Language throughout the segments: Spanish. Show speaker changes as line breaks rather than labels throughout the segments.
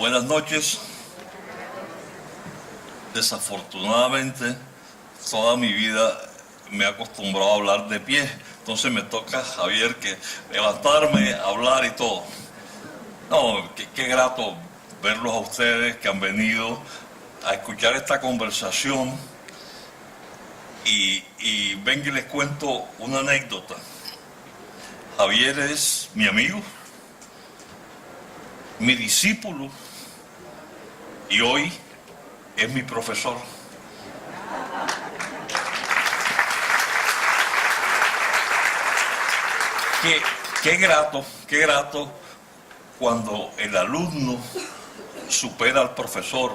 Buenas noches. Desafortunadamente, toda mi vida me he acostumbrado a hablar de pie. Entonces me toca, Javier, que levantarme, hablar y todo. No, qué grato verlos a ustedes que han venido a escuchar esta conversación. Y ven que les cuento una anécdota. Javier es mi amigo, mi discípulo, y hoy es mi profesor. Qué grato cuando el alumno supera al profesor.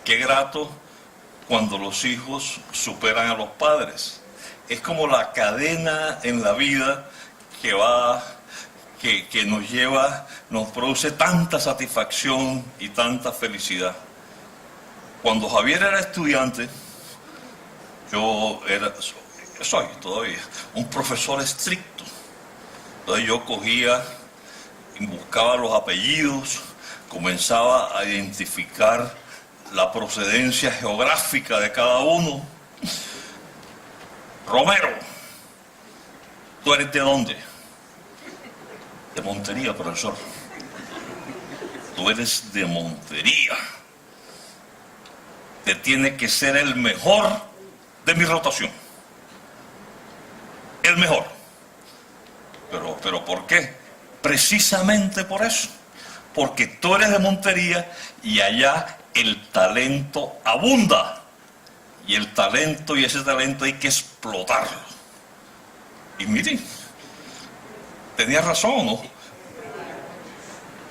Qué grato cuando los hijos superan a los padres. Es como la cadena en la vida que nos lleva, nos produce tanta satisfacción y tanta felicidad. Cuando Javier era estudiante, soy todavía un profesor estricto. Entonces yo cogía y buscaba los apellidos, comenzaba a identificar la procedencia geográfica de cada uno. Romero, ¿tú eres de dónde? De Montería, profesor. Tú eres de Montería. Te tiene que ser el mejor de mi rotación. El mejor. Pero ¿por qué? Precisamente por eso. Porque tú eres de Montería y allá el talento abunda. Y el talento y ese talento hay que explotarlo. Y miren, tenía razón, ¿no?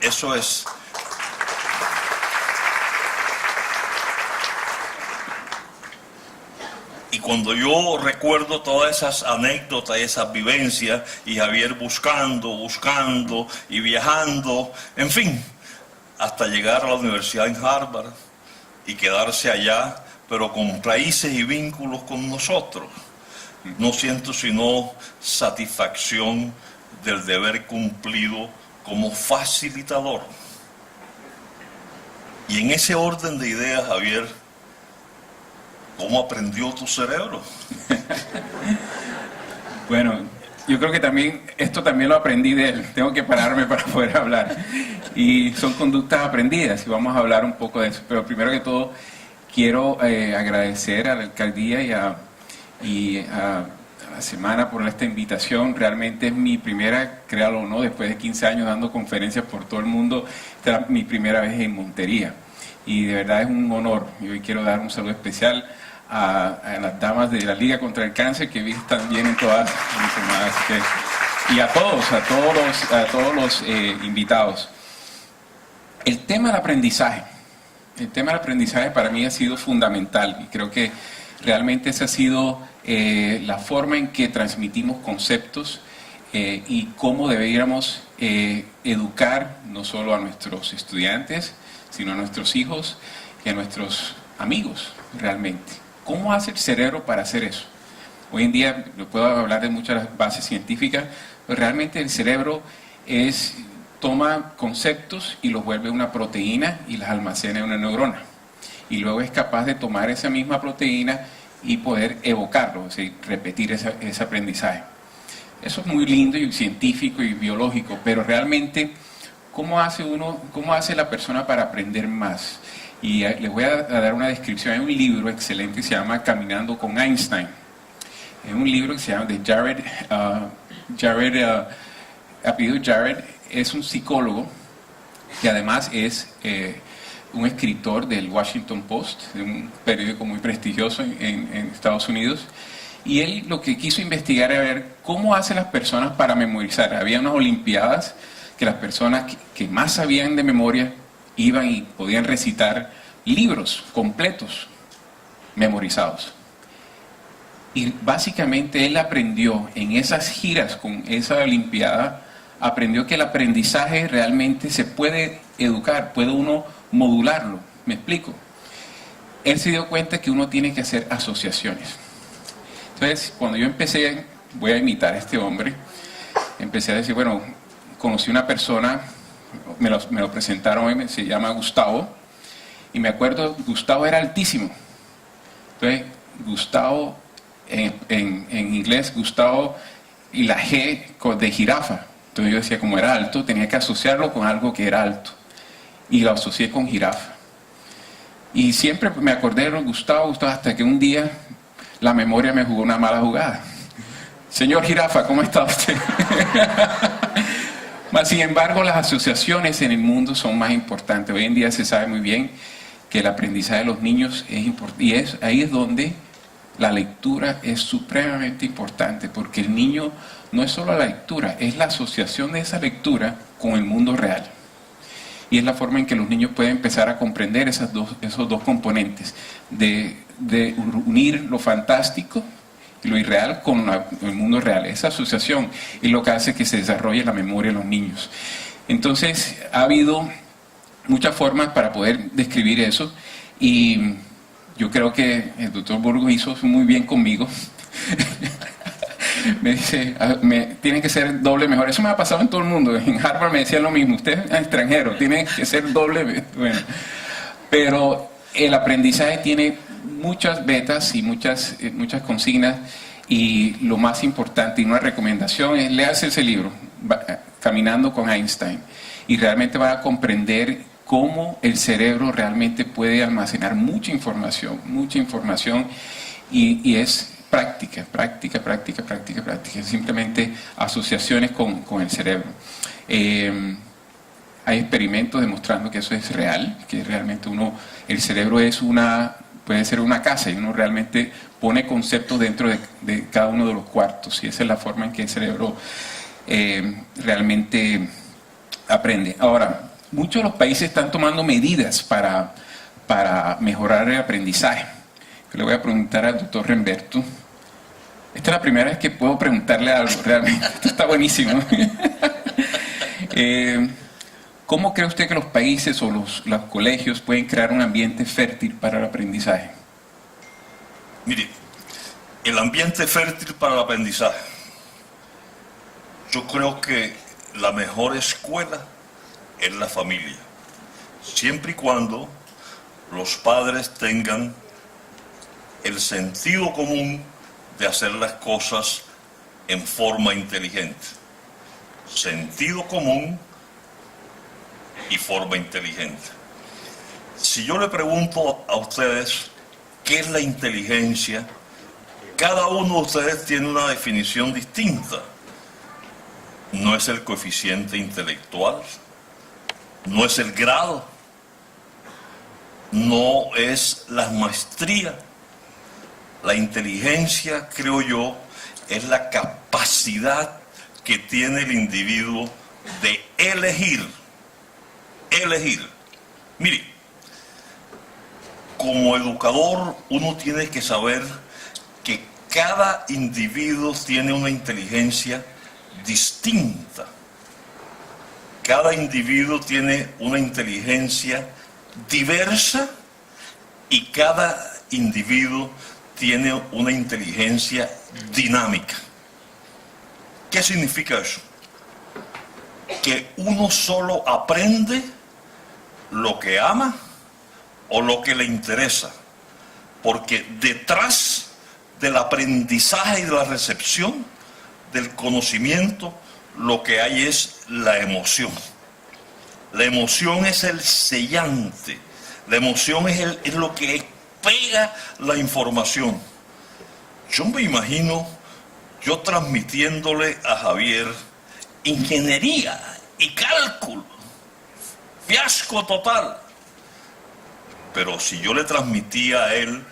Eso es. Y cuando yo recuerdo todas esas anécdotas y esas vivencias, y Javier buscando y viajando, en fin, hasta llegar a la universidad en Harvard y quedarse allá, pero con raíces y vínculos con nosotros, no siento sino satisfacción del deber cumplido como facilitador. Y en ese orden de ideas, Javier, ¿cómo aprendió tu cerebro?
Bueno, yo creo que esto también lo aprendí de él. Tengo que pararme para poder hablar. Y son conductas aprendidas y vamos a hablar un poco de eso. Pero primero que todo, quiero agradecer a la alcaldía y a la semana por esta invitación. Realmente es mi primera, créalo o no, después de 15 años dando conferencias por todo el mundo, esta era mi primera vez en Montería. Y de verdad es un honor. Y hoy quiero dar un saludo especial a las damas de la Liga contra el Cáncer, que vi que están bien en todas y a todos los invitados. El tema del aprendizaje para mí ha sido fundamental y creo que realmente esa ha sido la forma en que transmitimos conceptos y cómo deberíamos educar no solo a nuestros estudiantes, sino a nuestros hijos y a nuestros amigos realmente. ¿Cómo hace el cerebro para hacer eso? Hoy en día puedo hablar de muchas bases científicas, pero realmente el cerebro toma conceptos y los vuelve una proteína y las almacena en una neurona. Y luego es capaz de tomar esa misma proteína y poder evocarlo, es decir, repetir ese aprendizaje. Eso es muy lindo y científico y biológico, pero realmente, ¿cómo hace la persona para aprender más? Y les voy a dar una descripción. Hay un libro excelente que se llama Caminando con Einstein. Es un libro que se llama de apellido Jared, es un psicólogo que además es un escritor del Washington Post, de un periódico muy prestigioso en Estados Unidos. Y él lo que quiso investigar era ver cómo hacen las personas para memorizar. Había unas olimpiadas que las personas que más sabían de memoria iban y podían recitar libros completos memorizados. Y básicamente él aprendió en esas giras con esa olimpiada, aprendió que el aprendizaje realmente se puede educar, puede uno modularlo. ¿Me explico? Él se dio cuenta que uno tiene que hacer asociaciones. Entonces, cuando yo empecé, voy a imitar a este hombre, empecé a decir, bueno, conocí una persona, me lo presentaron hoy, se llama Gustavo, y me acuerdo, Gustavo era altísimo. Entonces, Gustavo, en inglés, Gustavo, y la G de jirafa. Entonces yo decía, como era alto, tenía que asociarlo con algo que era alto. Y lo asocié con jirafa. Y siempre me acordé de Gustavo, hasta que un día la memoria me jugó una mala jugada. Señor Jirafa, ¿cómo está usted? Sin embargo, las asociaciones en el mundo son más importantes. Hoy en día se sabe muy bien que el aprendizaje de los niños es importante. Y ahí es donde la lectura es supremamente importante, porque el niño no es solo la lectura, es la asociación de esa lectura con el mundo real. Y es la forma en que los niños pueden empezar a comprender esos dos componentes, de unir lo fantástico y lo irreal con el mundo real. Esa asociación es lo que hace que se desarrolle la memoria en los niños. Entonces, ha habido muchas formas para poder describir eso, y yo creo que el doctor Burgos hizo muy bien conmigo. Me dice, tiene que ser doble mejor. Eso me ha pasado en todo el mundo. En Harvard me decían lo mismo, usted es extranjero, tiene que ser doble. Bueno, pero el aprendizaje tiene muchas betas y muchas consignas, y lo más importante y una recomendación es léase ese libro, Caminando con Einstein, y realmente va a comprender cómo el cerebro realmente puede almacenar mucha información, y es práctica, simplemente asociaciones con el cerebro. Hay experimentos demostrando que eso es real, que realmente el cerebro puede ser una casa, y uno realmente pone conceptos dentro de cada uno de los cuartos, y esa es la forma en que el cerebro realmente aprende. Ahora, muchos de los países están tomando medidas para mejorar el aprendizaje. Yo le voy a preguntar al doctor Remberto. Esta es la primera vez que puedo preguntarle algo, realmente. Esto está buenísimo. ¿Cómo cree usted que los países o los colegios pueden crear un ambiente fértil para el aprendizaje?
Mire, el ambiente fértil para el aprendizaje. Yo creo que la mejor escuela es la familia, siempre y cuando los padres tengan el sentido común de hacer las cosas en forma inteligente. Sentido común y forma inteligente. Si yo le pregunto a ustedes qué es la inteligencia, cada uno de ustedes tiene una definición distinta. No es el coeficiente intelectual, no es el grado, no es la maestría. La inteligencia, creo yo, es la capacidad que tiene el individuo de elegir. Mire, como educador uno tiene que saber que cada individuo tiene una inteligencia distinta. Cada individuo tiene una inteligencia diversa, y cada individuo tiene una inteligencia dinámica. ¿Qué significa eso? Que uno solo aprende lo que ama o lo que le interesa, porque detrás del aprendizaje y de la recepción del conocimiento lo que hay es la emoción. La emoción es el sellante, la emoción es lo que pega la información. Yo me imagino yo transmitiéndole a Javier ingeniería y cálculo, fiasco total. Pero si yo le transmitía a él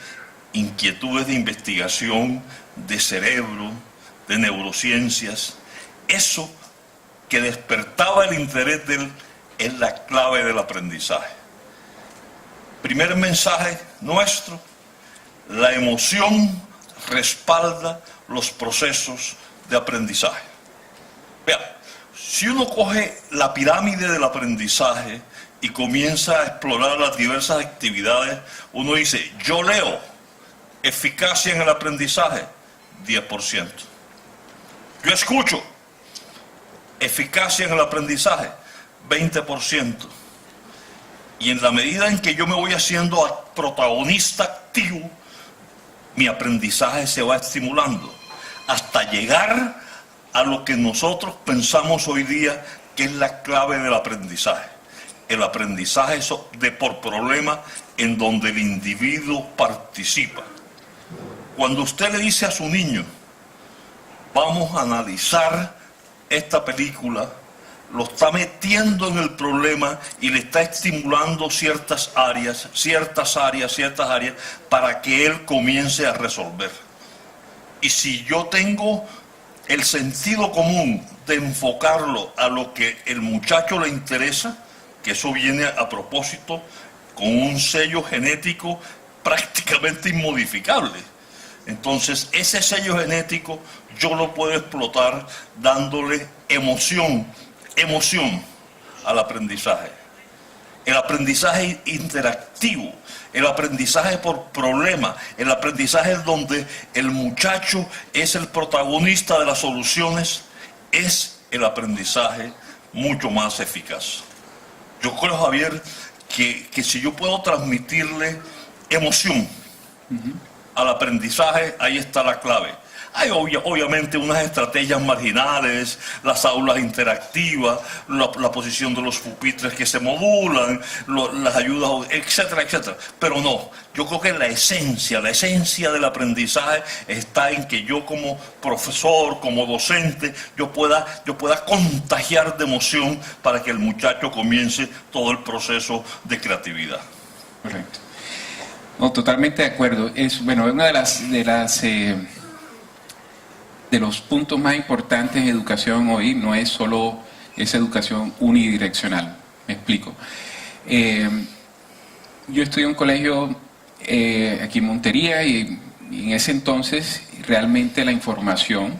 inquietudes de investigación, de cerebro, de neurociencias, eso que despertaba el interés de él es la clave del aprendizaje. Primer mensaje nuestro: la emoción respalda los procesos de aprendizaje. Vea, si uno coge la pirámide del aprendizaje y comienza a explorar las diversas actividades, uno dice, yo leo, eficacia en el aprendizaje, 10%. Yo escucho, eficacia en el aprendizaje, 20%. Y en la medida en que yo me voy haciendo protagonista activo, mi aprendizaje se va estimulando hasta llegar a lo que nosotros pensamos hoy día que es la clave del aprendizaje. El aprendizaje por problema en donde el individuo participa. Cuando usted le dice a su niño, vamos a analizar esta película, lo está metiendo en el problema y le está estimulando ciertas áreas para que él comience a resolver. Y si yo tengo el sentido común de enfocarlo a lo que el muchacho le interesa, que eso viene a propósito con un sello genético prácticamente inmodificable. Entonces, ese sello genético yo lo puedo explotar dándole emoción al aprendizaje. El aprendizaje interactivo, el aprendizaje por problema, el aprendizaje donde el muchacho es el protagonista de las soluciones, es el aprendizaje mucho más eficaz. Yo creo, Javier, que si yo puedo transmitirle emoción al aprendizaje, ahí está la clave. Hay obviamente unas estrategias marginales, las aulas interactivas, la posición de los pupitres que se modulan, las ayudas, etcétera, etcétera. Pero no, yo creo que la esencia del aprendizaje está en que yo como profesor, como docente, yo pueda contagiar de emoción para que el muchacho comience todo el proceso de creatividad.
Correcto. No, totalmente de acuerdo. Es una de los puntos más importantes en educación hoy no es solo esa educación unidireccional. Me explico. Yo estudié en un colegio aquí en Montería y en ese entonces realmente la información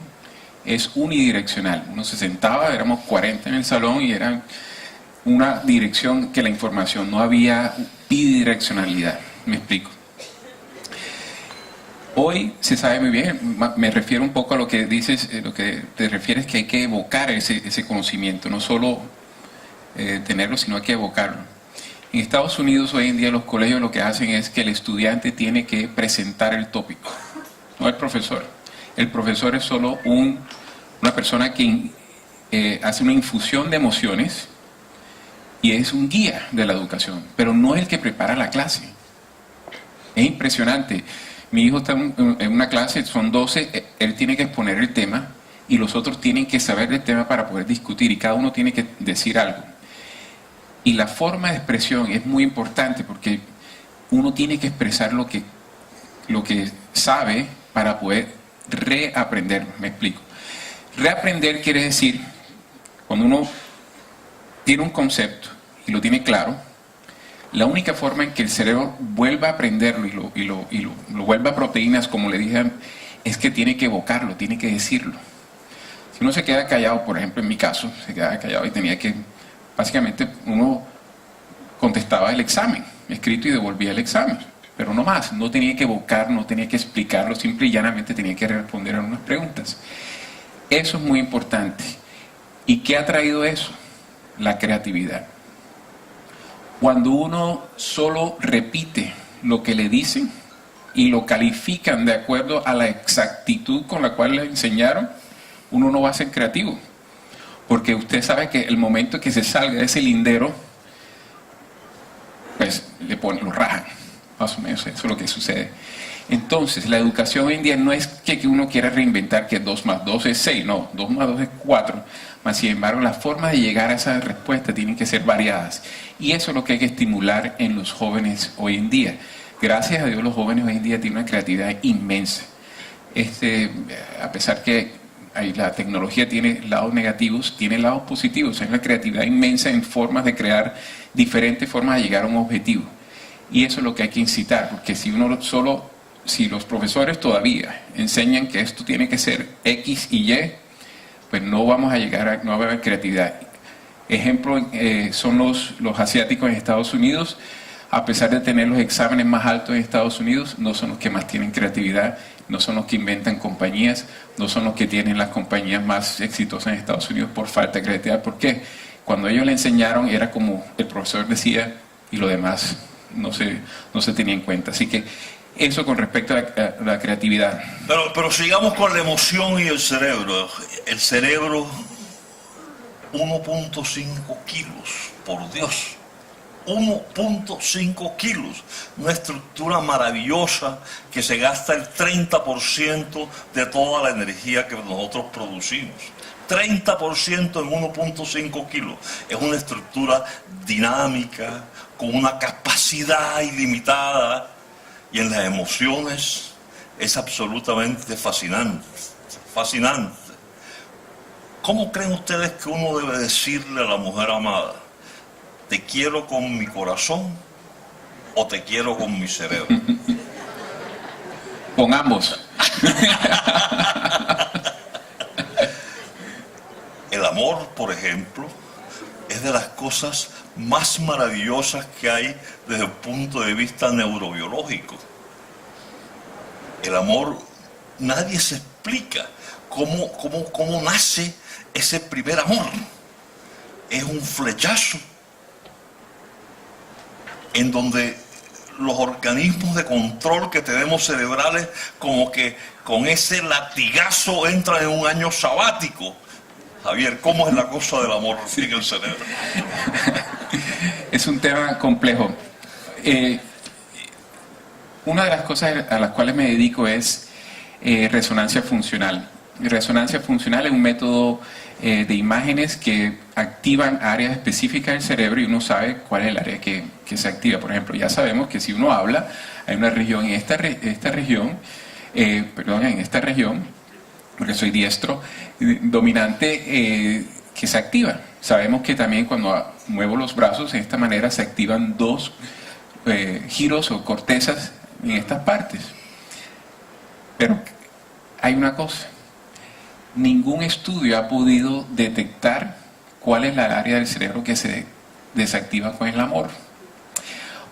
es unidireccional. Uno se sentaba, éramos 40 en el salón y era una dirección que la información, no había bidireccionalidad. Me explico. Hoy se sabe muy bien, me refiero un poco a lo que dices, lo que te refieres que hay que evocar ese conocimiento, no solo tenerlo, sino hay que evocarlo. En Estados Unidos hoy en día los colegios lo que hacen es que el estudiante tiene que presentar el tópico, no el profesor. El profesor es solo una persona que hace una infusión de emociones y es un guía de la educación, pero no es el que prepara la clase. Es impresionante. Mi hijo está en una clase, son 12, él tiene que exponer el tema y los otros tienen que saber del tema para poder discutir y cada uno tiene que decir algo. Y la forma de expresión es muy importante porque uno tiene que expresar lo que sabe para poder reaprender. Me explico. Reaprender quiere decir, cuando uno tiene un concepto y lo tiene claro, la única forma en que el cerebro vuelva a aprenderlo y lo vuelva a proteínas, como le dije, es que tiene que evocarlo, tiene que decirlo. Si uno se queda callado, por ejemplo en mi caso, se quedaba callado y tenía que, básicamente uno contestaba el examen, escrito y devolvía el examen, pero no más, no tenía que evocar, no tenía que explicarlo, simple y llanamente tenía que responder a unas preguntas. Eso es muy importante. ¿Y qué ha traído eso? La creatividad. Cuando uno solo repite lo que le dicen y lo califican de acuerdo a la exactitud con la cual le enseñaron, uno no va a ser creativo. Porque usted sabe que el momento que se salga de ese lindero, pues lo rajan. Más o menos eso es lo que sucede. Entonces, la educación hoy en día no es que uno quiera reinventar que 2 más 2 es 6, no, 2 más 2 es 4. Mas, sin embargo, las formas de llegar a esa respuesta tienen que ser variadas. Y eso es lo que hay que estimular en los jóvenes hoy en día. Gracias a Dios, los jóvenes hoy en día tienen una creatividad inmensa. A pesar que la tecnología tiene lados negativos, tiene lados positivos. Hay una creatividad inmensa en formas de crear diferentes formas de llegar a un objetivo. Y eso es lo que hay que incitar, porque si los profesores todavía enseñan que esto tiene que ser X y Y, pues no vamos a llegar no va a haber creatividad. Ejemplo son los asiáticos en Estados Unidos. A pesar de tener los exámenes más altos en Estados Unidos, no son los que más tienen creatividad, no son los que inventan compañías, no son los que tienen las compañías más exitosas en Estados Unidos por falta de creatividad. ¿Por qué? cuando ellos le enseñaron era como el profesor decía y lo demás no se tenía en cuenta. Así que eso con respecto a la creatividad.
Pero sigamos con la emoción y el cerebro. El cerebro, 1.5 kilos, por Dios. 1.5 kilos. Una estructura maravillosa que se gasta el 30% de toda la energía que nosotros producimos. 30% en 1.5 kilos. Es una estructura dinámica, con una capacidad ilimitada, y en las emociones es absolutamente fascinante. Fascinante. ¿Cómo creen ustedes que uno debe decirle a la mujer amada? ¿Te quiero con mi corazón o te quiero con mi cerebro?
Con ambos.
El amor, por ejemplo, es de las cosas más maravillosas que hay desde el punto de vista neurobiológico. El amor, nadie se explica cómo nace ese primer amor. Es un flechazo en donde los organismos de control que tenemos cerebrales, como que con ese latigazo entran en un año sabático. Javier, ¿cómo es la cosa del amor en el cerebro?
Es un tema complejo. Una de las cosas a las cuales me dedico es resonancia funcional. Resonancia funcional es un método de imágenes que activan áreas específicas del cerebro y uno sabe cuál es el área que se activa. Por ejemplo, ya sabemos que si uno habla, hay una región en esta región, porque soy diestro, dominante, que se activa. Sabemos que también cuando muevo los brazos de esta manera se activan dos giros o cortezas en estas partes. Pero hay una cosa. Ningún estudio ha podido detectar cuál es la área del cerebro que se desactiva con el amor.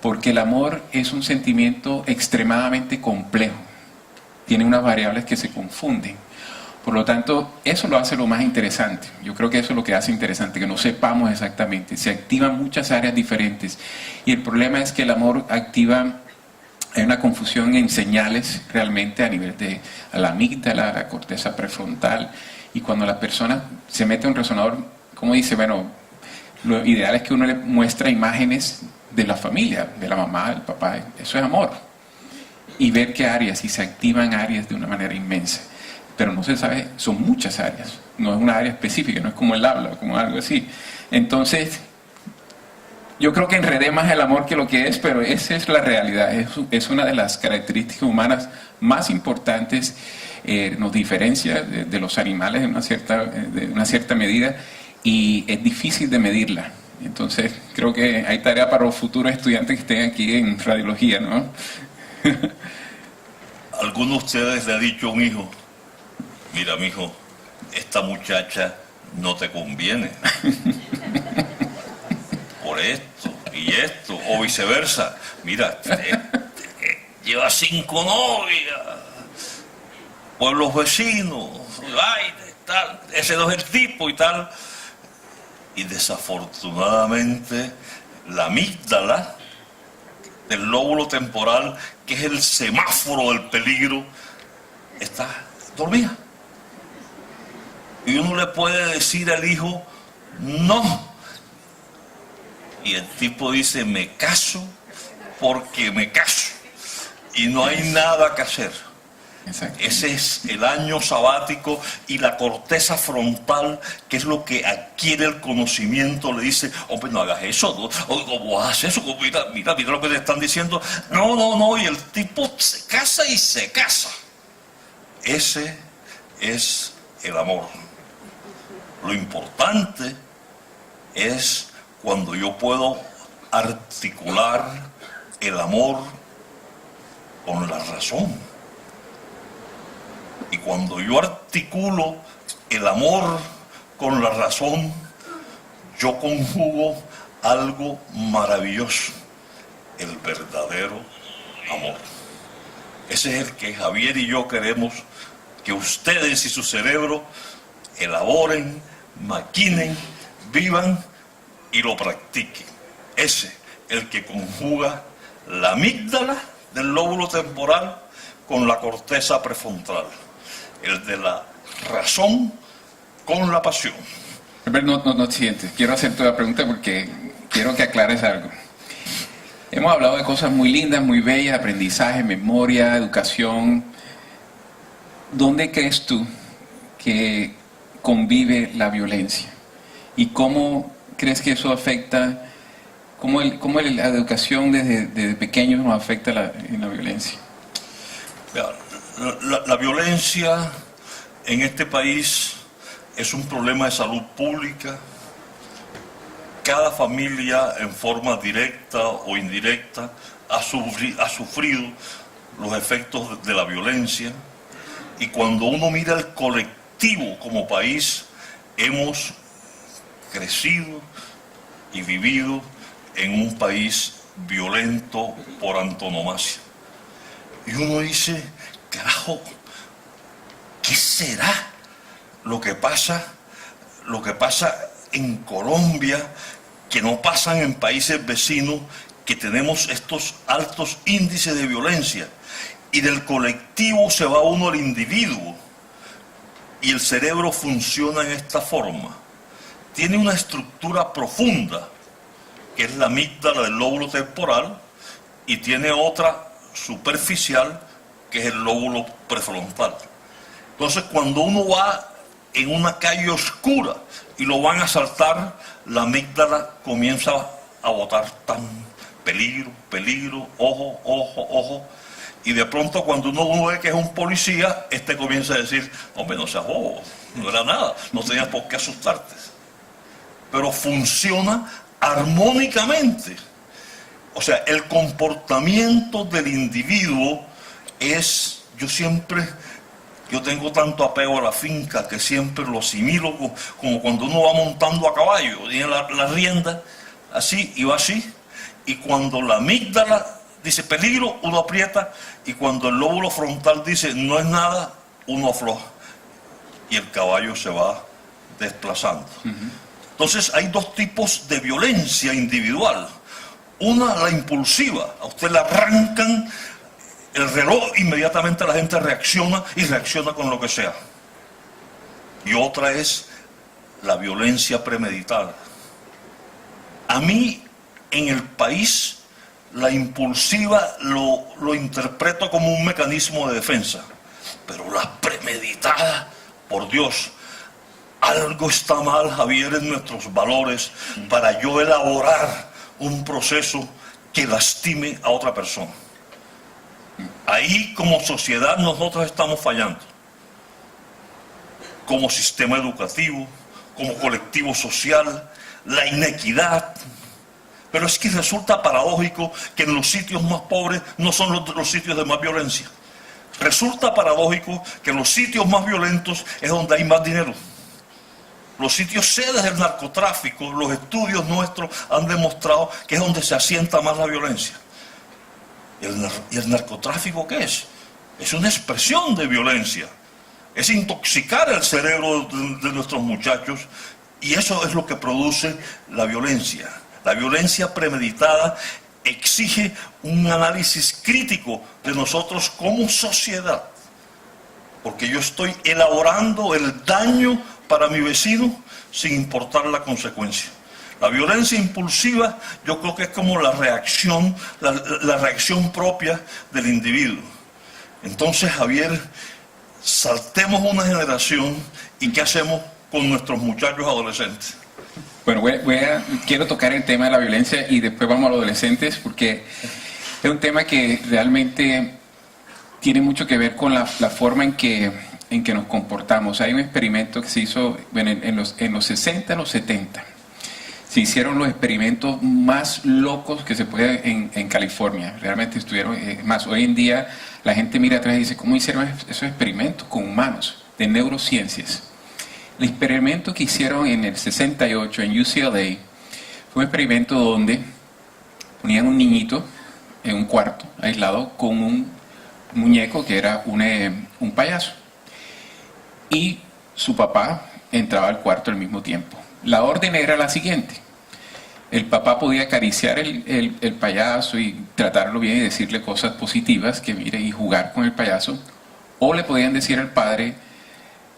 Porque el amor es un sentimiento extremadamente complejo. Tiene unas variables que se confunden. Por lo tanto, eso lo hace lo más interesante. Yo creo que eso es lo que hace interesante, que no sepamos exactamente. Se activan muchas áreas diferentes. Y el problema es que el amor activa... Hay una confusión en señales realmente a nivel de la amígdala, la corteza prefrontal, y cuando la persona se mete a un resonador, como dice, bueno, lo ideal es que uno le muestra imágenes de la familia, de la mamá, del papá, eso es amor, y ver qué áreas, y se activan áreas de una manera inmensa, pero no se sabe, son muchas áreas, no es una área específica, no es como el habla, como algo así. Entonces, yo creo que enredé más el amor que lo que es, pero esa es la realidad. Es una de las características humanas más importantes, nos diferencia de los animales de una cierta medida, y es difícil de medirla. Entonces, creo que hay tarea para los futuros estudiantes que estén aquí en radiología, ¿no?
¿Alguno de ustedes le ha dicho a un hijo, mira, mijo, esta muchacha no te conviene? Por esto y esto, o viceversa. Mira, lleva 5 novias, pueblos vecinos, ay, tal, ese no es el tipo y tal. Y desafortunadamente la amígdala del lóbulo temporal, que es el semáforo del peligro, está dormida. Y uno le puede decir al hijo, no. Y el tipo dice, me caso porque me caso. Y no hay nada que hacer. Ese es el año sabático, y la corteza frontal, que es lo que adquiere el conocimiento, le dice, hombre, no hagas eso, ¿no? ¿Cómo haces eso? Mira lo que te están diciendo. No, y el tipo se casa y se casa. Ese es el amor. Lo importante es cuando yo puedo articular el amor con la razón. Y cuando yo articulo el amor con la razón, yo conjugo algo maravilloso, el verdadero amor. Ese es el que Javier y yo queremos que ustedes y su cerebro elaboren, maquinen, vivan, y lo practique. Ese, el que conjuga la amígdala del lóbulo temporal con la corteza prefrontal, el de la razón con la pasión.
No sientes. Quiero hacerte la pregunta porque quiero que aclares algo. Hemos hablado de cosas muy lindas, muy bellas, aprendizaje, memoria, educación. ¿Dónde crees tú que convive la violencia? ¿Y cómo crees que eso afecta, cómo la educación desde pequeños nos afecta en la violencia?
La violencia en este país es un problema de salud pública. Cada familia, en forma directa o indirecta, ha sufrido los efectos de la violencia. Y cuando uno mira el colectivo como país, hemos crecido y vivido en un país violento por antonomasia. Y uno dice, carajo, ¿qué será lo que pasa en Colombia, que no pasan en países vecinos, que tenemos estos altos índices de violencia? Y del colectivo se va uno al individuo, y el cerebro funciona en esta forma. Tiene una estructura profunda, que es la amígdala del lóbulo temporal, y tiene otra superficial, que es el lóbulo prefrontal. Entonces, cuando uno va en una calle oscura y lo van a asaltar, la amígdala comienza a botar peligro, peligro, ojo, ojo, ojo. Y de pronto, cuando uno ve que es un policía, comienza a decir, hombre, no seas bobo, no era nada, no tenías por qué asustarte. Pero funciona armónicamente. O sea, el comportamiento del individuo es, yo tengo tanto apego a la finca que siempre lo asimilo como cuando uno va montando a caballo, tiene la rienda así y va así, y cuando la amígdala dice peligro, uno aprieta, y cuando el lóbulo frontal dice no es nada, uno afloja, y el caballo se va desplazando. Entonces hay dos tipos de violencia individual. Una, la impulsiva, a usted le arrancan el reloj, inmediatamente la gente reacciona y reacciona con lo que sea. Y otra es la violencia premeditada. A mí, en el país, la impulsiva lo interpreto como un mecanismo de defensa, pero la premeditada, por Dios, algo está mal, Javier, en nuestros valores para yo elaborar un proceso que lastime a otra persona. Ahí, como sociedad, nosotros estamos fallando, como sistema educativo, como colectivo social, la inequidad. Pero es que resulta paradójico que en los sitios más pobres no son los sitios de más violencia. Resulta paradójico que en los sitios más violentos es donde hay más dinero. Los sitios sedes del narcotráfico, los estudios nuestros han demostrado que es donde se asienta más la violencia. ¿Y el narcotráfico qué es? Es una expresión de violencia. Es intoxicar el cerebro de nuestros muchachos, y eso es lo que produce la violencia. La violencia premeditada exige un análisis crítico de nosotros como sociedad, porque yo estoy elaborando el daño para mi vecino sin importar la consecuencia. La violencia impulsiva yo creo que es como la reacción propia del individuo. Entonces, Javier, saltemos una generación, y ¿qué hacemos con nuestros muchachos adolescentes?
Bueno, quiero tocar el tema de la violencia y después vamos a los adolescentes, porque es un tema que realmente tiene mucho que ver con la forma en que nos comportamos. Hay un experimento que se hizo en los 60, los 70. Se hicieron los experimentos más locos que se puede en California. Realmente estuvieron, más hoy en día la gente mira atrás y dice, ¿cómo hicieron esos experimentos con humanos de neurociencias? El experimento que hicieron en el 68 en UCLA fue un experimento donde ponían un niñito en un cuarto aislado con un muñeco que era un payaso, y su papá entraba al cuarto al mismo tiempo. La orden era la siguiente: El papá podía acariciar el payaso y tratarlo bien y decirle cosas positivas, que mire, y jugar con el payaso. O le podían decir al padre,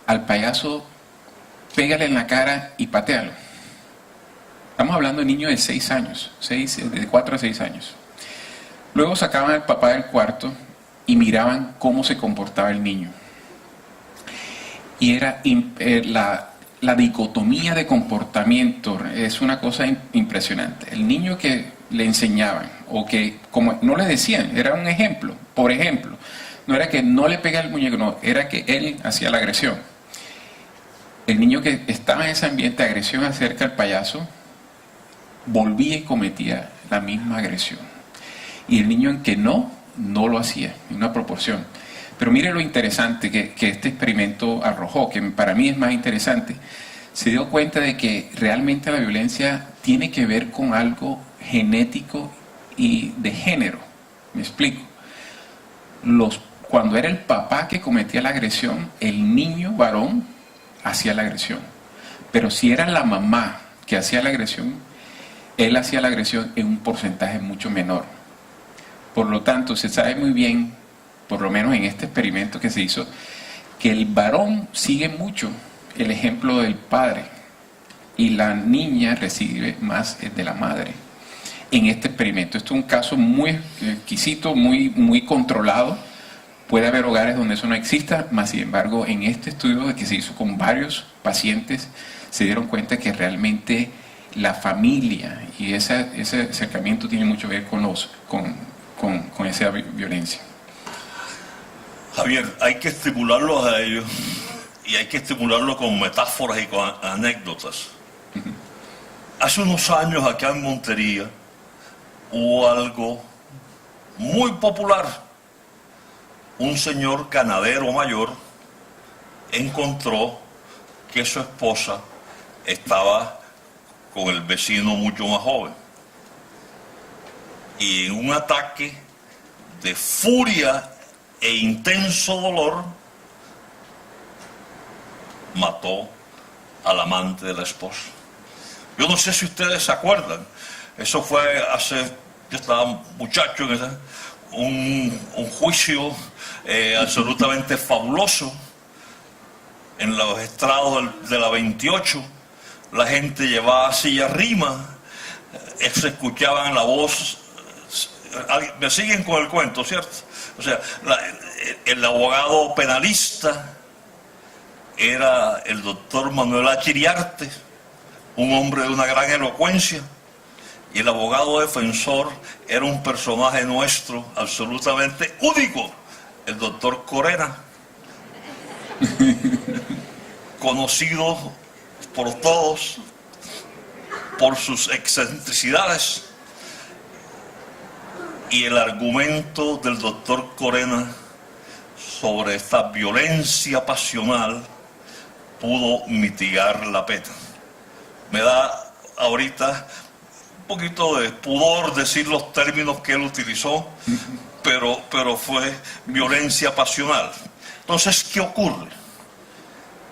al payaso, pégale en la cara y patealo. Estamos hablando de niños de 6 años, de 4 a 6 años. Luego sacaban al papá del cuarto y miraban cómo se comportaba el niño. Y era la dicotomía de comportamiento es una cosa impresionante. El niño que le enseñaban, o que como no le decían, era un ejemplo. Por ejemplo, no era que no le pegara el muñeco, no, era que él hacía la agresión. El niño que estaba en ese ambiente de agresión acerca del payaso, volvía y cometía la misma agresión. Y el niño en que no lo hacía, en una proporción. Pero mire lo interesante que este experimento arrojó, que para mí es más interesante. Se dio cuenta de que realmente la violencia tiene que ver con algo genético y de género. Me explico. Cuando era el papá que cometía la agresión, el niño varón hacía la agresión. Pero si era la mamá que hacía la agresión, él hacía la agresión en un porcentaje mucho menor. Por lo tanto, se sabe muy bien, por lo menos en este experimento que se hizo, que el varón sigue mucho el ejemplo del padre y la niña recibe más de la madre en este experimento. Esto es un caso muy exquisito, muy controlado. Puede haber hogares donde eso no exista, mas sin embargo en este estudio que se hizo con varios pacientes se dieron cuenta que realmente la familia y ese acercamiento tiene mucho que ver con esa violencia.
Javier, hay que estimularlos a ellos y hay que estimularlos con metáforas y con anécdotas. Hace unos años acá en Montería hubo algo muy popular. Un señor ganadero mayor encontró que su esposa estaba con el vecino mucho más joven. Y en un ataque de furia e intenso dolor, mató al amante de la esposa. Yo no sé si ustedes se acuerdan, eso fue yo estaba muchacho, un juicio absolutamente fabuloso en los estrados de la 28. La gente llevaba silla arrima, se escuchaban la voz. Me siguen con el cuento, ¿cierto? O sea, el abogado penalista era el doctor Manuel H. Iriarte, un hombre de una gran elocuencia, y el abogado defensor era un personaje nuestro absolutamente único, el doctor Corena, conocido por todos por sus excentricidades. Y el argumento del doctor Corena sobre esta violencia pasional pudo mitigar la pena. Me da ahorita un poquito de pudor decir los términos que él utilizó, pero fue violencia pasional. Entonces, ¿qué ocurre?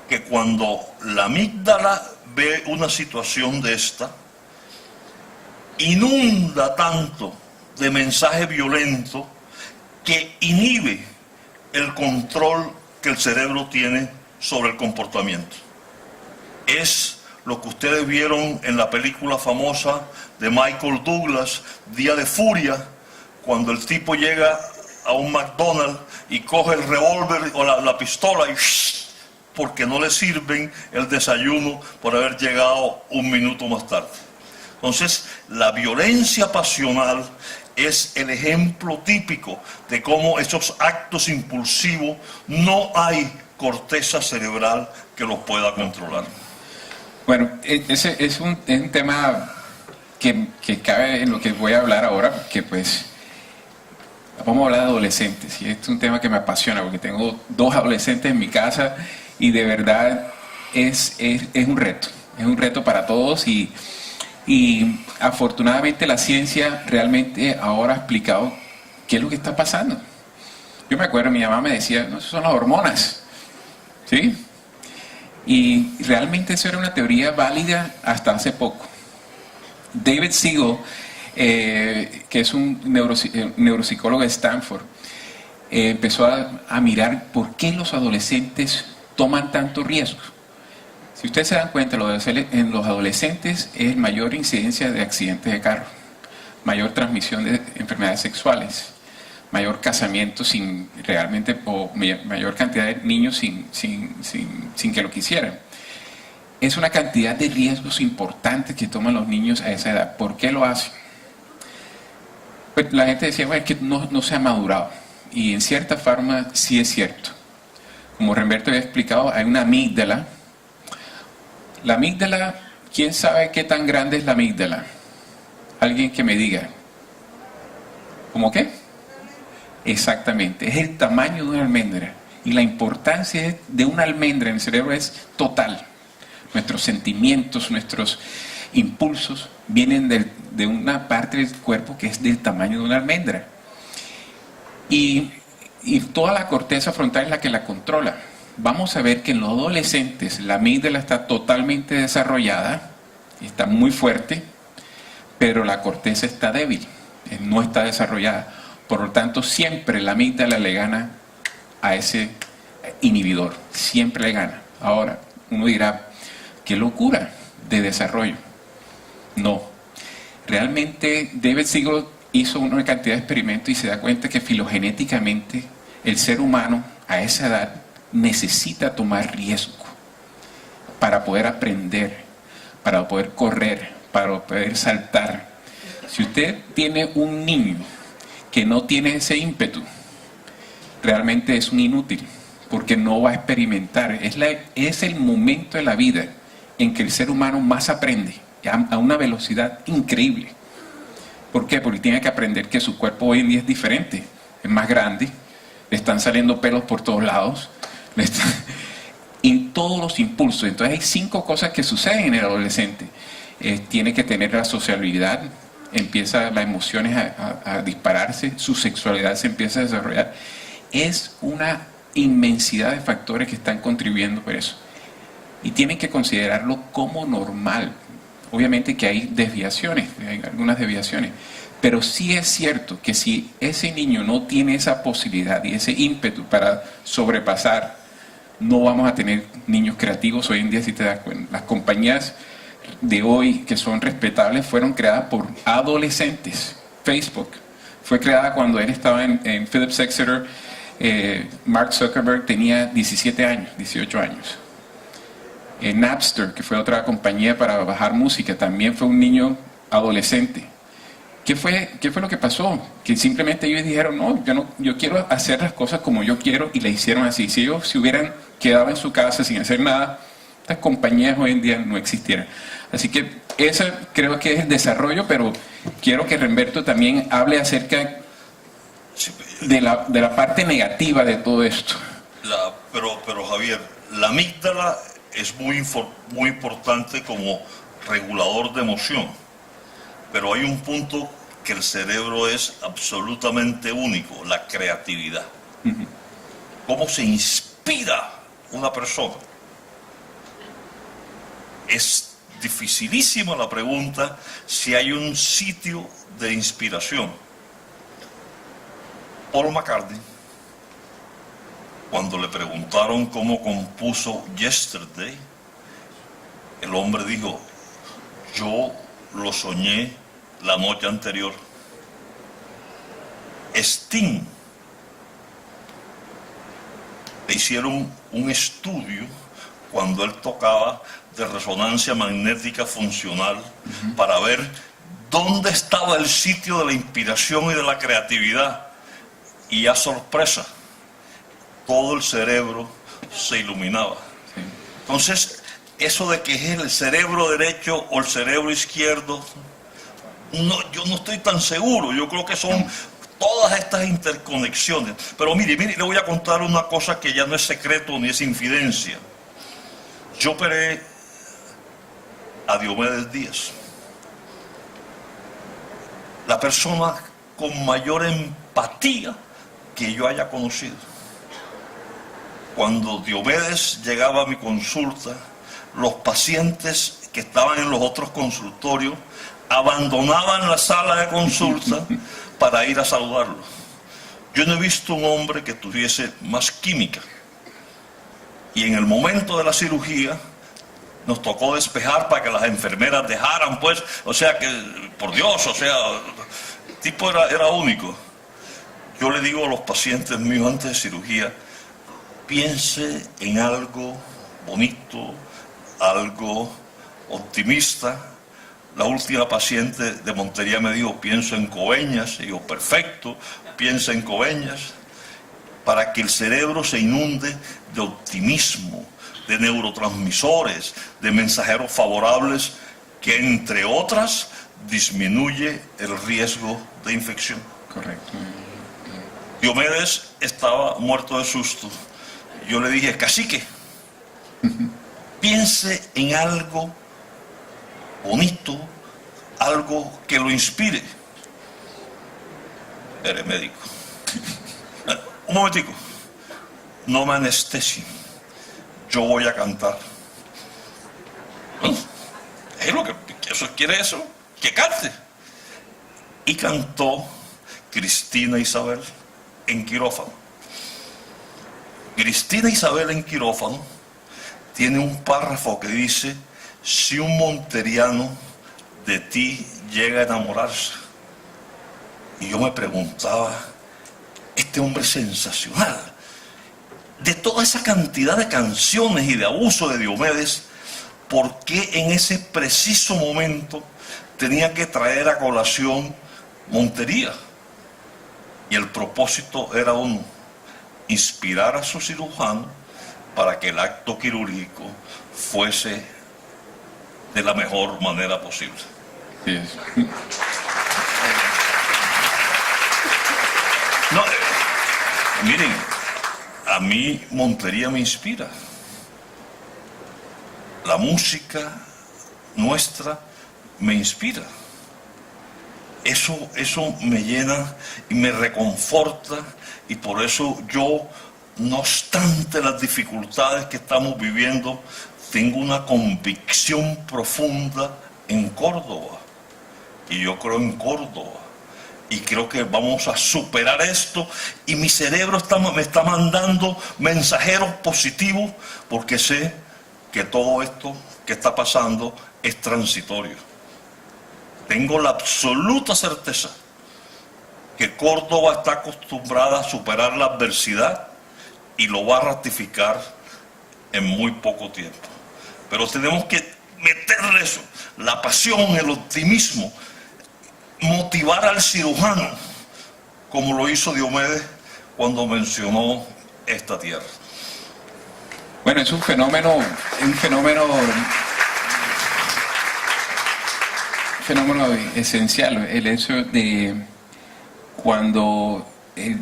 Que cuando la amígdala ve una situación de esta, inunda tanto de mensaje violento que inhibe el control que el cerebro tiene sobre el comportamiento. Es lo que ustedes vieron en la película famosa de Michael Douglas, Día de Furia, cuando el tipo llega a un McDonald's y coge el revólver o la pistola y porque no le sirven el desayuno por haber llegado un minuto más tarde. Entonces, la violencia pasional es el ejemplo típico de cómo esos actos impulsivos no hay corteza cerebral que los pueda controlar.
Bueno, ese es un tema que cabe en lo que voy a hablar ahora, que pues vamos a hablar de adolescentes, y este es un tema que me apasiona porque tengo 2 adolescentes en mi casa y de verdad es un reto para todos y afortunadamente la ciencia realmente ahora ha explicado qué es lo que está pasando. Yo me acuerdo, mi mamá me decía, no, eso son las hormonas, ¿sí? Y realmente eso era una teoría válida hasta hace poco. David Siegel, que es un neuropsicólogo de Stanford, empezó a mirar por qué los adolescentes toman tanto riesgo. Si ustedes se dan cuenta, en los adolescentes es mayor incidencia de accidentes de carro, mayor transmisión de enfermedades sexuales, mayor casamiento sin realmente, o mayor cantidad de niños sin que lo quisieran. Es una cantidad de riesgos importantes que toman los niños a esa edad. ¿Por qué lo hacen? Pues la gente decía, bueno, es que no se ha madurado. Y en cierta forma sí es cierto. Como Remberto había explicado, hay una amígdala. La amígdala, ¿quién sabe qué tan grande es la amígdala? Alguien que me diga. ¿Cómo qué? Exactamente, es el tamaño de una almendra. Y la importancia de una almendra en el cerebro es total. Nuestros sentimientos, nuestros impulsos vienen de una parte del cuerpo que es del tamaño de una almendra. Y toda la corteza frontal es la que la controla. Vamos a ver que en los adolescentes la amígdala está totalmente desarrollada, está muy fuerte, pero la corteza está débil, no está desarrollada. Por lo tanto, siempre la amígdala le gana a ese inhibidor, siempre le gana. Ahora, uno dirá, ¡qué locura de desarrollo! No, realmente David Siegel hizo una cantidad de experimentos y se da cuenta que filogenéticamente el ser humano a esa edad necesita tomar riesgo para poder aprender, para poder correr, para poder saltar. Si usted tiene un niño que no tiene ese ímpetu, realmente es un inútil, porque no va a experimentar. Es el momento de la vida en que el ser humano más aprende, a una velocidad increíble. ¿Por qué? Porque tiene que aprender que su cuerpo hoy en día es diferente, es más grande, le están saliendo pelos por todos lados, y todos los impulsos. Entonces hay 5 cosas que suceden en el adolescente. Tiene que tener la sociabilidad, empiezan las emociones a dispararse, su sexualidad se empieza a desarrollar. Es una inmensidad de factores que están contribuyendo por eso. Y tienen que considerarlo como normal. Obviamente que hay desviaciones, hay algunas desviaciones, pero sí es cierto que si ese niño no tiene esa posibilidad y ese ímpetu para sobrepasar, no vamos a tener niños creativos. Hoy en día, si te das cuenta, las compañías de hoy que son respetables fueron creadas por adolescentes. Facebook fue creada cuando él estaba en Phillips Exeter. Mark Zuckerberg tenía 17 años, 18 años. Napster, que fue otra compañía para bajar música, también fue un niño adolescente. ¿Qué fue lo que pasó? Que simplemente ellos dijeron, yo quiero hacer las cosas como yo quiero, y le hicieron así. Si ellos se hubieran quedado en su casa sin hacer nada, estas compañías hoy en día no existieran. Así que ese creo que es el desarrollo, pero quiero que Remberto también hable acerca de la parte negativa de todo esto.
Pero Javier, la amígdala es muy importante como regulador de emoción, pero hay un punto que el cerebro es absolutamente único: la creatividad. Uh-huh. ¿Cómo se inspira una persona? Es dificilísima la pregunta si hay un sitio de inspiración. Paul McCartney, cuando le preguntaron cómo compuso Yesterday, el hombre dijo: yo lo soñé la noche anterior. Sting, le hicieron un estudio cuando él tocaba de resonancia magnética funcional, uh-huh, para ver dónde estaba el sitio de la inspiración y de la creatividad. Y a sorpresa, todo el cerebro se iluminaba. Sí. Entonces, eso de que es el cerebro derecho o el cerebro izquierdo, yo no estoy tan seguro. Yo creo que son todas estas interconexiones. Pero mire, le voy a contar una cosa que ya no es secreto ni es infidencia. Yo operé a Diomedes Díaz, la persona con mayor empatía que yo haya conocido. Cuando Diomedes llegaba a mi consulta, los pacientes que estaban en los otros consultorios abandonaban la sala de consulta para ir a saludarlo. Yo no he visto un hombre que tuviese más química. Y en el momento de la cirugía nos tocó despejar para que las enfermeras dejaran, pues, o sea que, por Dios, o sea, el tipo era único. Yo le digo a los pacientes míos antes de cirugía, piense en algo bonito, algo optimista. La última paciente de Montería me dijo, pienso en Coveñas. Y yo, perfecto, piensa en Coveñas, para que el cerebro se inunde de optimismo, de neurotransmisores, de mensajeros favorables, que entre otras disminuye el riesgo de infección.
Correcto.
Diomedes estaba muerto de susto. Yo le dije, cacique, piense en algo bonito, algo que lo inspire. Eres médico. Un momentico. No me anestesien. Yo voy a cantar. Es lo que eso quiere eso, que cante. Y cantó Cristina Isabel en quirófano. Cristina Isabel en quirófano tiene un párrafo que dice, si un monteriano de ti llega a enamorarse. Y yo me preguntaba, este hombre sensacional, de toda esa cantidad de canciones y de abuso de Diomedes, ¿por qué en ese preciso momento tenía que traer a colación Montería? Y el propósito era uno, inspirar a su cirujano para que el acto quirúrgico fuese de la mejor manera posible.
Yes.
No, miren, a mí Montería me inspira. La música nuestra me inspira. Eso me llena y me reconforta, y por eso yo, no obstante las dificultades que estamos viviendo, tengo una convicción profunda en Córdoba. Y yo creo en Córdoba. Y creo que vamos a superar esto, y mi cerebro me está mandando mensajeros positivos, porque sé que todo esto que está pasando es transitorio. Tengo la absoluta certeza que Córdoba está acostumbrada a superar la adversidad y lo va a ratificar en muy poco tiempo. Pero tenemos que meterle eso, la pasión, el optimismo, motivar al cirujano, como lo hizo Diomedes cuando mencionó esta tierra.
Bueno, es un fenómeno esencial, el hecho de cuando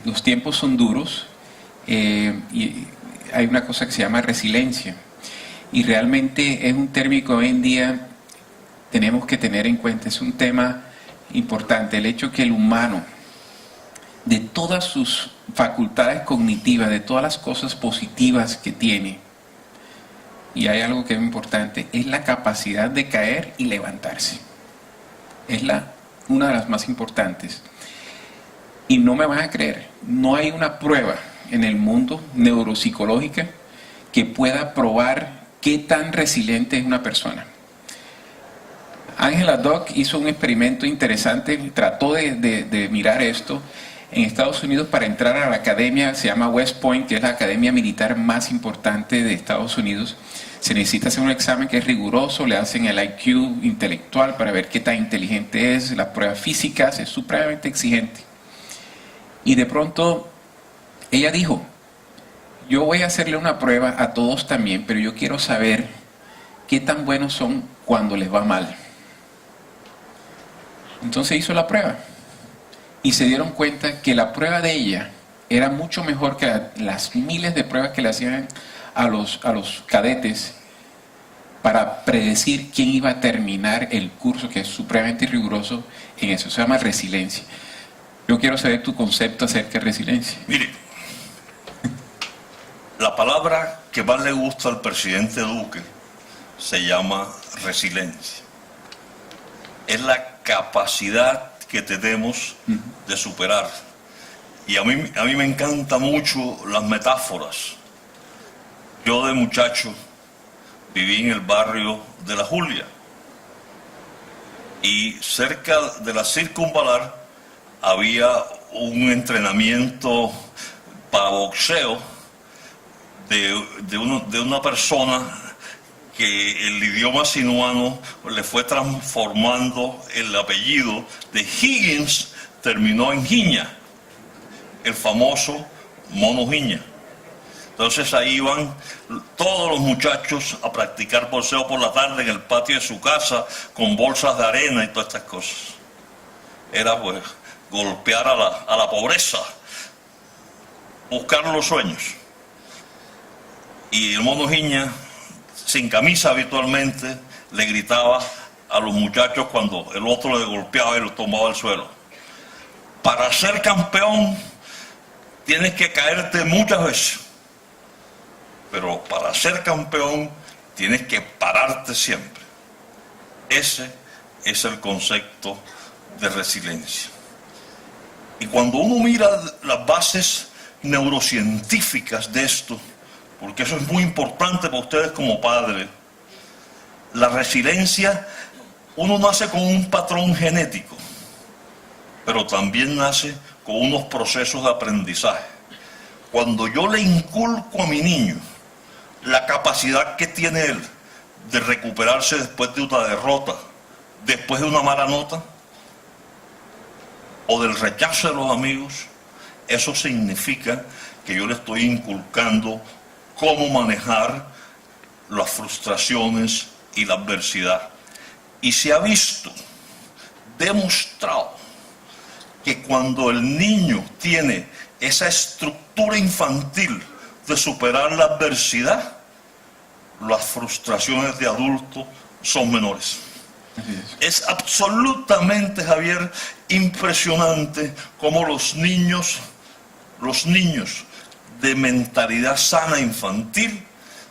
los tiempos son duros, y hay una cosa que se llama resiliencia, y realmente es un término que hoy en día tenemos que tener en cuenta. Es un tema importante, el hecho que el humano, de todas sus facultades cognitivas, de todas las cosas positivas que tiene, y hay algo que es importante, es la capacidad de caer y levantarse. Es una de las más importantes. Y no me van a creer, no hay una prueba en el mundo neuropsicológica que pueda probar qué tan resiliente es una persona. Angela Duck hizo un experimento interesante, trató de mirar esto en Estados Unidos para entrar a la academia, se llama West Point, que es la academia militar más importante de Estados Unidos. Se necesita hacer un examen que es riguroso, le hacen el IQ intelectual para ver qué tan inteligente es, las pruebas físicas, es supremamente exigente. Y de pronto ella dijo, yo voy a hacerle una prueba a todos también, pero yo quiero saber qué tan buenos son cuando les va mal. Entonces hizo la prueba y se dieron cuenta que la prueba de ella era mucho mejor que las miles de pruebas que le hacían a los cadetes para predecir quién iba a terminar el curso, que es supremamente riguroso en eso. Se llama resiliencia. Yo quiero saber tu concepto acerca de resiliencia.
Mire, la palabra que más le gusta al presidente Duque se llama resiliencia. Es la capacidad que tenemos de superar. Y a mí me encantan mucho las metáforas. Yo de muchacho viví en el barrio de La Julia y cerca de la Circunvalar había un entrenamiento para boxeo de una persona que el idioma sinuano le fue transformando el apellido de Higgins, terminó en Giña, el famoso Mono Giña. Entonces ahí iban todos los muchachos a practicar boxeo por la tarde en el patio de su casa con bolsas de arena y todas estas cosas. Era pues golpear a la pobreza, buscar los sueños. Y el Mono Giña, sin camisa habitualmente, le gritaba a los muchachos cuando el otro le golpeaba y lo tomaba al suelo: para ser campeón tienes que caerte muchas veces, pero para ser campeón tienes que pararte siempre. Ese es el concepto de resiliencia. Y cuando uno mira las bases neurocientíficas de esto, porque eso es muy importante para ustedes como padres, la resiliencia, uno nace con un patrón genético, pero también nace con unos procesos de aprendizaje. Cuando yo le inculco a mi niño la capacidad que tiene él de recuperarse después de una derrota, después de una mala nota, o del rechazo de los amigos, eso significa que yo le estoy inculcando cómo manejar las frustraciones y la adversidad. Y se ha visto, demostrado, que cuando el niño tiene esa estructura infantil de superar la adversidad, las frustraciones de adulto son menores. Es absolutamente, Javier, impresionante cómo los niños de mentalidad sana infantil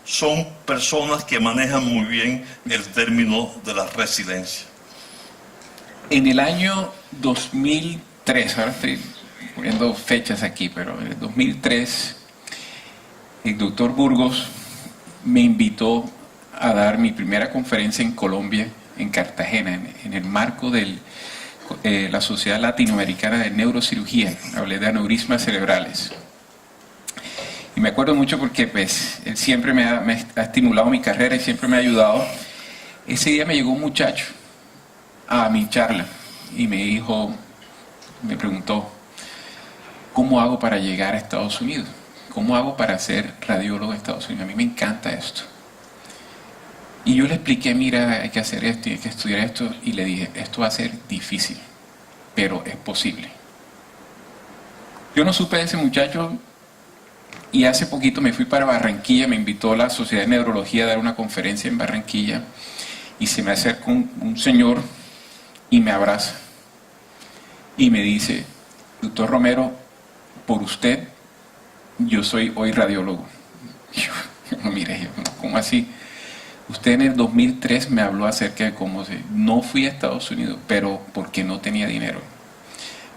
son personas que manejan muy bien el término de la resiliencia.
En el año 2003, ahora estoy poniendo fechas aquí, pero en el 2003, el doctor Burgos me invitó a dar mi primera conferencia en Colombia, en Cartagena, en el marco de la Sociedad Latinoamericana de Neurocirugía. Hablé de aneurismas cerebrales. Y me acuerdo mucho porque pues, él siempre me ha estimulado mi carrera y siempre me ha ayudado. Ese día me llegó un muchacho a mi charla y me preguntó: ¿cómo hago para llegar a Estados Unidos? ¿Cómo hago para ser radiólogo en Estados Unidos? A mí me encanta esto. Y yo le expliqué: mira, hay que hacer esto y hay que estudiar esto. Y le dije: esto va a ser difícil, pero es posible. Yo no supe de ese muchacho y hace poquito me fui para Barranquilla. Me invitó la Sociedad de Neurología a dar una conferencia en Barranquilla. Y se me acerca un señor y me abraza. Y me dice: doctor Romero, por usted yo soy hoy radiólogo. Y yo lo miré, ¿cómo así? Usted en el 2003 me habló acerca de cómo no fui a Estados Unidos, pero porque no tenía dinero.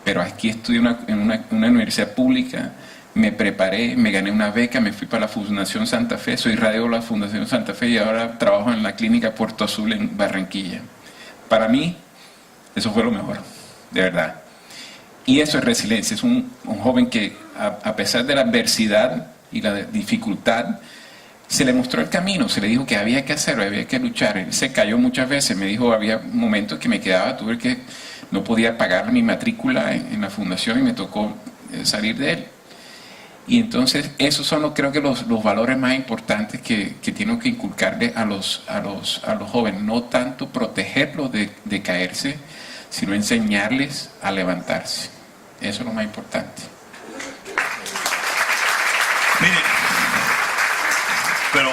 Pero aquí estudié en una universidad pública, me preparé, me gané una beca, me fui para la Fundación Santa Fe, soy radiólogo de la Fundación Santa Fe y ahora trabajo en la clínica Puerto Azul en Barranquilla. Para mí, eso fue lo mejor, de verdad. Y eso es resiliencia, es un joven que a pesar de la adversidad y la dificultad, se le mostró el camino, se le dijo que había que hacerlo, había que luchar. Él se cayó muchas veces, me dijo, había momentos que me quedaba, no podía pagar mi matrícula en la fundación y me tocó salir de él. Y entonces esos son creo que los valores más importantes que tienen que inculcarle a los jóvenes, no tanto protegerlos de caerse, sino enseñarles a levantarse. Eso es lo más importante.
Mire, pero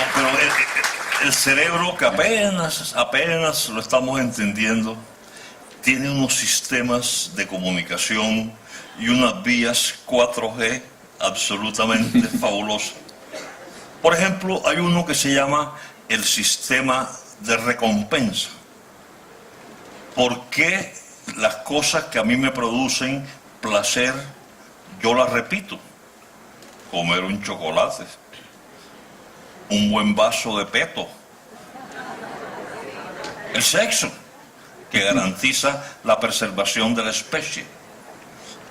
el cerebro, que apenas lo estamos entendiendo, tiene unos sistemas de comunicación y unas vías 4G absolutamente fabulosas. Por ejemplo, hay uno que se llama el sistema de recompensa. ¿Por qué las cosas que a mí me producen placer, yo las repito. Comer un chocolate, un buen vaso de peto, el sexo, que garantiza la preservación de la especie,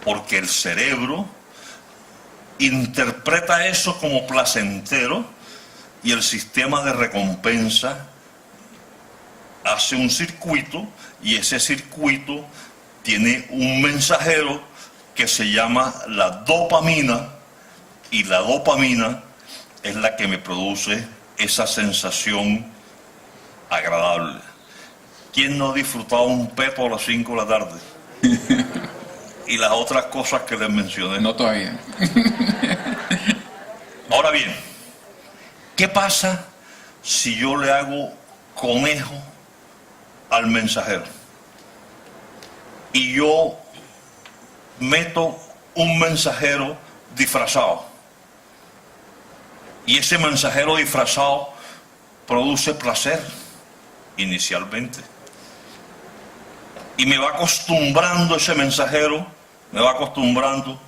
porque el cerebro interpreta eso como placentero y el sistema de recompensa hace un circuito, y ese circuito tiene un mensajero que se llama la dopamina, y la dopamina es la que me produce esa sensación agradable. ¿Quién no ha disfrutado un peto a las 5 de la tarde? Y las otras cosas que les mencioné.
No todavía.
Ahora bien, ¿qué pasa si yo le hago conejo al mensajero? Y yo meto un mensajero disfrazado. Y ese mensajero disfrazado produce placer inicialmente. Y me va acostumbrando ese mensajero, me va acostumbrando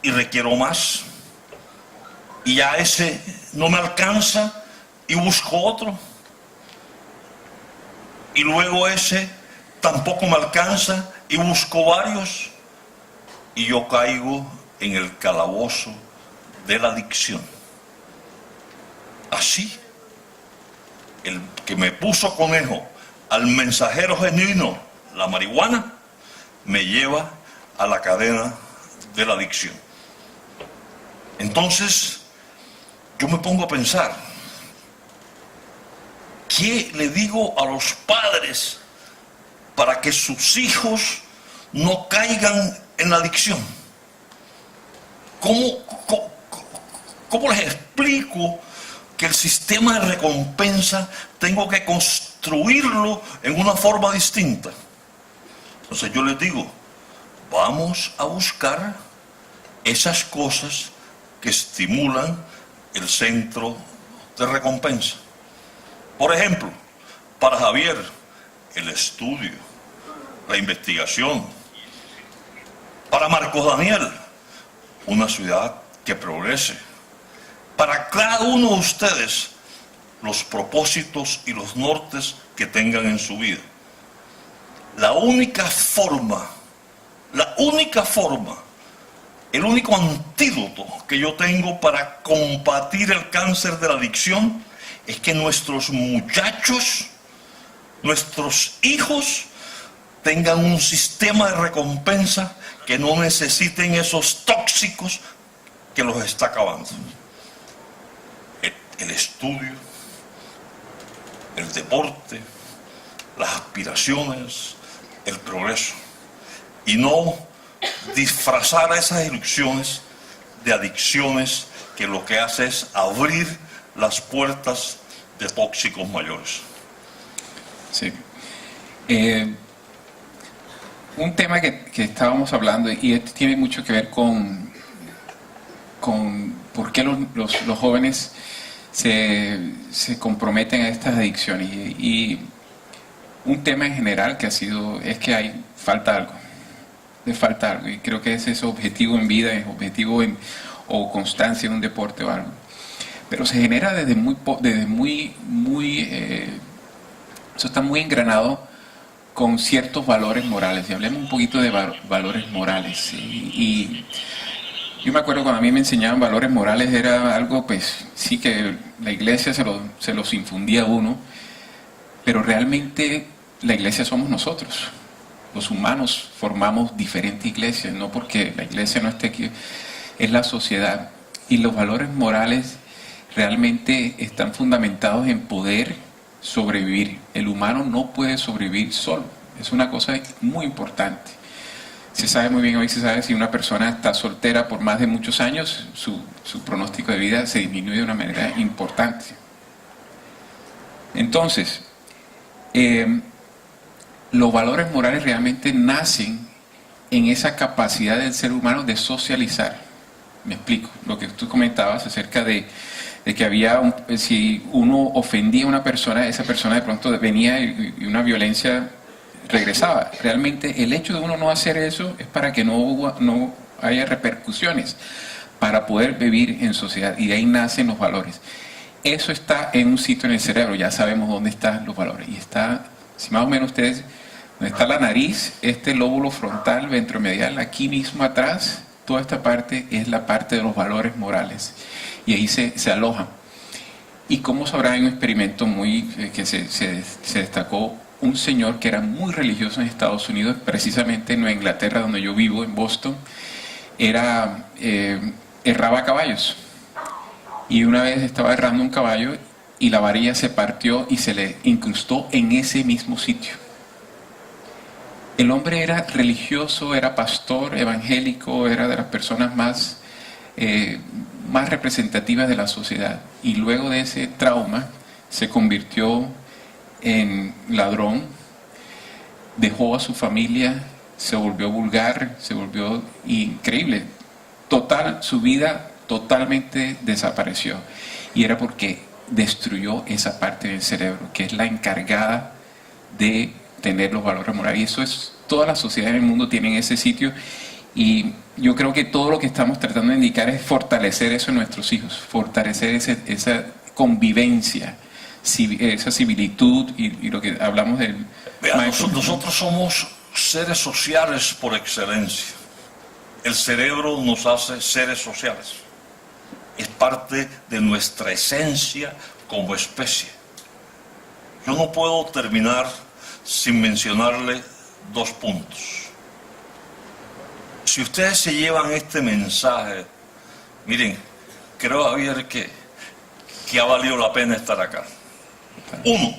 y requiero más. Y ya ese no me alcanza y busco otro. Y luego ese tampoco me alcanza y busco varios. Y yo caigo en el calabozo de la adicción. Así, el que me puso conejo al mensajero genuino, la marihuana, me lleva a la cadena de la adicción. Entonces, yo me pongo a pensar, ¿qué le digo a los padres para que sus no caigan en la adicción? ¿Cómo les explico que el sistema de recompensa tengo que construirlo en una forma distinta? Entonces yo les digo, vamos a buscar esas cosas que estimulan el centro de recompensa. Por ejemplo, para Javier, el estudio, la investigación. Para Marcos Daniel, una ciudad que progrese. Para cada uno de ustedes, los propósitos y los nortes que tengan en su vida. La única forma, el único antídoto que yo tengo para combatir el cáncer de la adicción es que nuestros muchachos, nuestros hijos, tengan un sistema de recompensa que no necesiten esos tóxicos que los está acabando. El estudio, el deporte, las aspiraciones, el progreso. Y no disfrazar a esas ilusiones de adicciones que lo que hace es abrir las puertas de tóxicos mayores.
Sí. Un tema que estábamos hablando, y esto tiene mucho que ver con por qué los jóvenes se comprometen a estas adicciones. Y un tema en general que ha sido, es que falta algo. Y creo que ese es objetivo en vida, es objetivo o constancia en un deporte o algo. Pero se genera desde eso está muy engranado con ciertos valores morales. Y hablemos un poquito de valores morales. Y yo me acuerdo cuando a mí me enseñaban valores morales, era algo, pues, sí que la iglesia se los infundía a uno, pero realmente la iglesia somos nosotros. Los humanos formamos diferentes iglesias, no porque la iglesia no esté aquí, es la sociedad. Y los valores morales realmente están fundamentados en poder sobrevivir. El humano no puede sobrevivir solo. Es una cosa muy importante. Se sabe muy bien, hoy se sabe, si una persona está soltera por más de muchos años, su pronóstico de vida se disminuye de una manera importante. Entonces, los valores morales realmente nacen en esa capacidad del ser humano de socializar. Me explico, lo que tú comentabas acerca de que había, si uno ofendía a una persona, esa persona de pronto venía y una violencia regresaba. Realmente el hecho de uno no hacer eso es para que no haya repercusiones, para poder vivir en sociedad, y de ahí nacen los valores. Eso está en un sitio en el cerebro, ya sabemos dónde están los valores, y está, si más o menos ustedes, donde está la nariz, este lóbulo frontal, ventromedial, aquí mismo atrás, toda esta parte es la parte de los valores morales, y ahí se alojan. Y como sabrán, hay un experimento que se destacó, un señor que era muy religioso en Estados Unidos, precisamente en Nueva Inglaterra, donde yo vivo, en Boston, erraba caballos. Y una vez estaba errando un caballo y la varilla se partió y se le incrustó en ese mismo sitio. El hombre era religioso, era pastor, evangélico, era de las personas más representativas de la sociedad. Y luego de ese trauma se convirtió en ladrón, dejó a su familia, se volvió vulgar, se volvió increíble. Su vida totalmente desapareció. Y era porque destruyó esa parte del cerebro, que es la encargada de tener los valores morales. Y eso es, toda la sociedad en el mundo tiene ese sitio. Y yo creo que todo lo que estamos tratando de indicar es fortalecer eso en nuestros hijos, fortalecer esa convivencia, esa similitud y lo que hablamos del...
Nosotros somos seres sociales por excelencia. El cerebro nos hace seres sociales. Es parte de nuestra esencia como especie. Yo no puedo terminar sin mencionarle dos puntos. Si ustedes se llevan este mensaje, miren, creo, Javier, que ha valido la pena estar acá. Uno,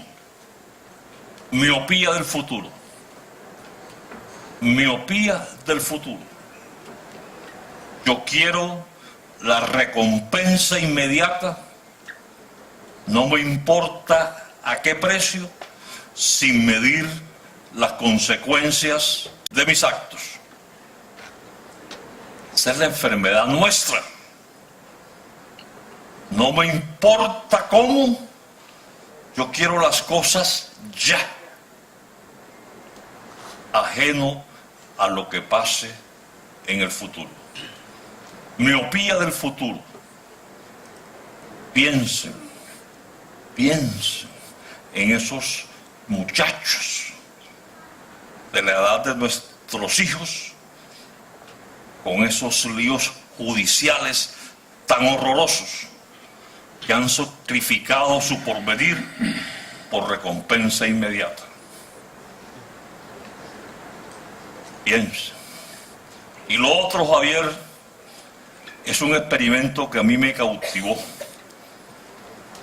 miopía del futuro. Miopía del futuro. Yo quiero la recompensa inmediata, no me importa a qué precio, sin medir las consecuencias de mis actos. Esa es la enfermedad nuestra. No me importa cómo, yo quiero las cosas ya, ajeno a lo que pase en el futuro. Miopía del futuro. Piensen en esos muchachos de la edad de nuestros hijos, con esos líos judiciales tan horrorosos, que han sacrificado su porvenir por recompensa inmediata. Piensen. Y lo otro, Javier, es un experimento que a mí me cautivó.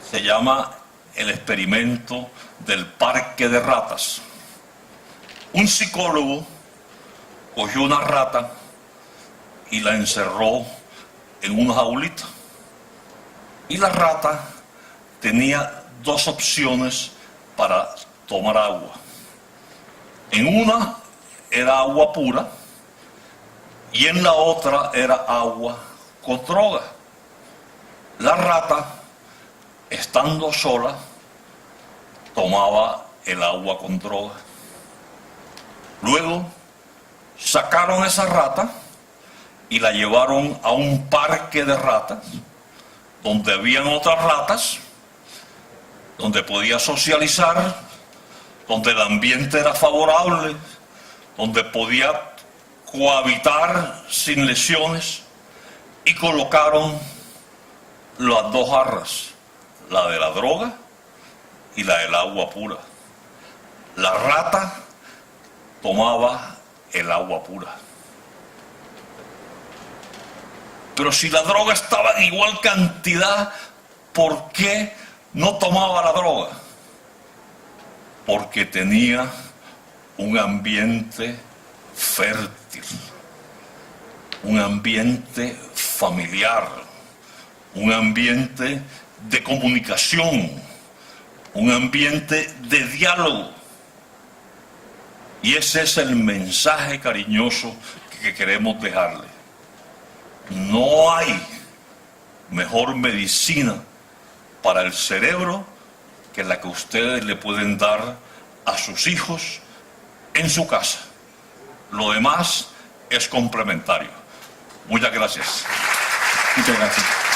Se llama el experimento del parque de ratas. Un psicólogo cogió una rata y la encerró en una jaulita. Y la rata tenía dos opciones para tomar agua. En una era agua pura y en la otra era agua con droga. La rata, estando sola, tomaba el agua con droga. Luego sacaron a esa rata y la llevaron a un parque de ratas, donde habían otras ratas, donde podía socializar, donde el ambiente era favorable, donde podía cohabitar sin lesiones, y colocaron las dos jarras, la de la droga y la del agua pura. La rata tomaba el agua pura. Pero si la droga estaba en igual cantidad, ¿por qué no tomaba la droga? Porque tenía un ambiente fértil, un ambiente familiar, un ambiente de comunicación, un ambiente de diálogo. Y ese es el mensaje cariñoso que queremos dejarle. No hay mejor medicina para el cerebro que la que ustedes le pueden dar a sus hijos en su casa. Lo demás es complementario. Muchas gracias.
Muchas gracias.